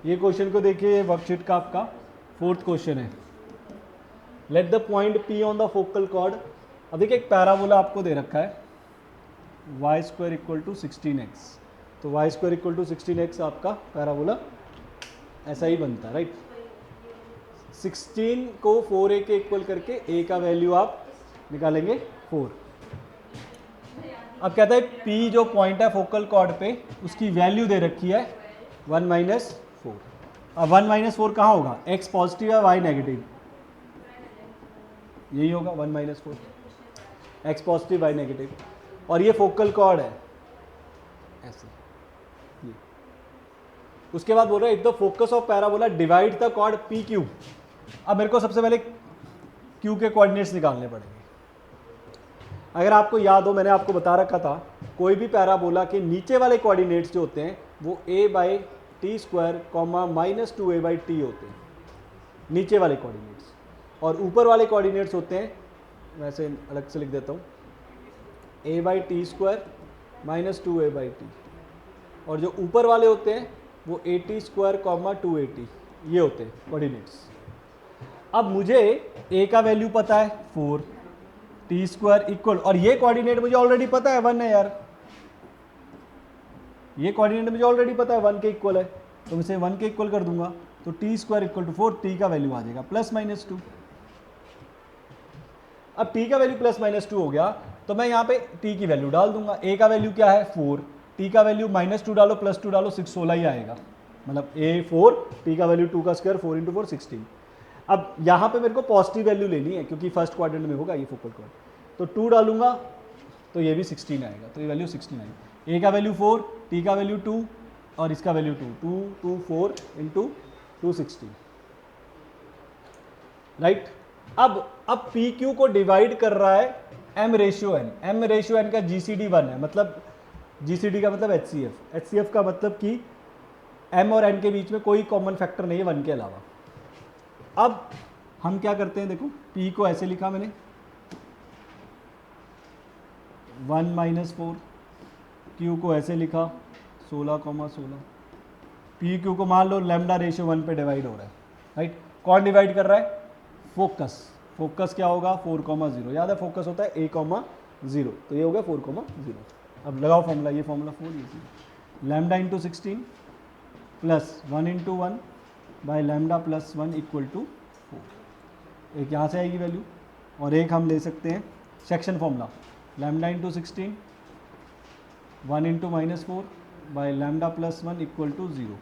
ये क्वेश्चन को देखिए, वर्कशीट का आपका 4th क्वेश्चन है। Let the point P on the focal cord. अब देखिए एक पैराबोला आपको दे रखा है y square equal to 16x। तो y square equal to 16x आपका पैराबोला ऐसा ही बनता है, राइट। 16 को 4a के इक्वल करके a का वैल्यू आप निकालेंगे 4। अब कहता है P जो पॉइंट है फोकल कॉर्ड पे उसकी वैल्यू दे रखी है 1 - 4। अब 1 - 4 कहाँ होगा, x पॉजिटिव है y नेगेटिव, यही होगा 1 - 4, x पॉजिटिव y नेगेटिव। और ये फोकल कॉर्ड है ऐसे ये। उसके बाद बोल रहा है if the focus of parabola divide the chord P Q. अब मेरे को सबसे पहले क्यू के कोऑर्डिनेट्स निकालने पड़ेंगे। अगर आपको याद हो, मैंने आपको बता रखा था कोई भी पैराबोला के नीचे वाले कोऑर्डिनेट्स जो होते हैं वो a/t² -2a/t होते हैं, नीचे वाले कोऑर्डिनेट्स। और ऊपर वाले कोऑर्डिनेट्स होते हैं, वैसे अलग से लिख देता हूँ, a/t² -2a/t। और जो ऊपर वाले होते हैं वो at² 2at, ये होते हैं कोऑर्डिनेट्स। अब मुझे a का वैल्यू पता है 4, t² इक्वल, और ये कोऑर्डिनेट मुझे ऑलरेडी पता है 1 है यार, ये कोऑर्डिनेट मुझे ऑलरेडी पता है 1 के इक्वल है, तो मैं इसे 1 के इक्वल कर दूंगा। तो t² इक्वल टू 4, t का वैल्यू आ जाएगा +-2। अब t का वैल्यू +-2 हो गया तो मैं यहाँ पे t की वैल्यू डाल दूंगा। a का वैल्यू क्या है 4, t का वैल्यू -2 डालो +2 डालो 6, 16 ही आएगा। मतलब a 4, t का वैल्यू 2 का स्क्वायर 4 × 4 16। अब यहाँ पे मेरे को पॉजिटिव वैल्यू लेनी है क्योंकि फर्स्ट क्वाड्रेंट में होगा ये फोकल कॉर्ड, तो 2 डालूंगा तो ये भी 16 आएगा, तो ये वैल्यू 16 आएगी। a का वैल्यू 4, t का वैल्यू 2 और इसका वैल्यू 2, 2 4 × 2 16, राइट। अब पी क्यू को डिवाइड कर रहा है m/n। m/n का GCD 1 है, मतलब GCD का मतलब HCF, HCF का मतलब कि m और n के बीच में कोई कॉमन फैक्टर नहीं है 1 के अलावा। अब हम क्या करते हैं, देखो p को ऐसे लिखा मैंने 1 - 4, q को ऐसे लिखा 16,16। पी क्यू को मान लो λ/1 पे डिवाइड हो रहा है, राइट। कौन डिवाइड कर रहा है, फोकस। फोकस क्या होगा 4,0, याद है फोकस होता है a, 0, तो ये हो गया 4,0। अब लगाओ फॉर्मूला, ये फॉर्मूला 4 ये λ × 16 + 1 × 1 बाय λ + 1 इक्वल टू 4। एक यहाँ से आएगी वैल्यू और एक हम ले सकते हैं section formula, λ × 16 1 × -4 by λ + 1 equal to 0।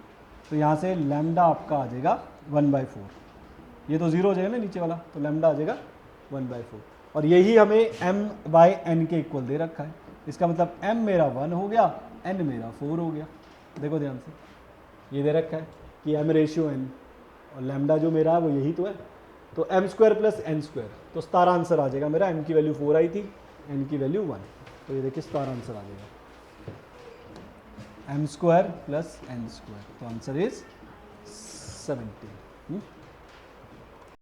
तो यहाँ से λ आपका आ जाएगा 1/4। ये तो 0 हो जाएगा ना नीचे वाला, तो λ आ जाएगा 1/4। और यही हमें m/n के इक्वल दे रखा है। इसका मतलब m मेरा 1 हो गया, n मेरा 4 हो गया। देखो ध्यान से, ये दे रखा है कि m/n और λ जो मेरा है वो यही तो है, तो m² + n², तो 17 आंसर आ जाएगा मेरा। m की वैल्यू 4 आई थी, n की वैल्यू 1, तो ये देखिए 17 आंसर आ जाएगा, m² + n²। तो आंसर इज 17।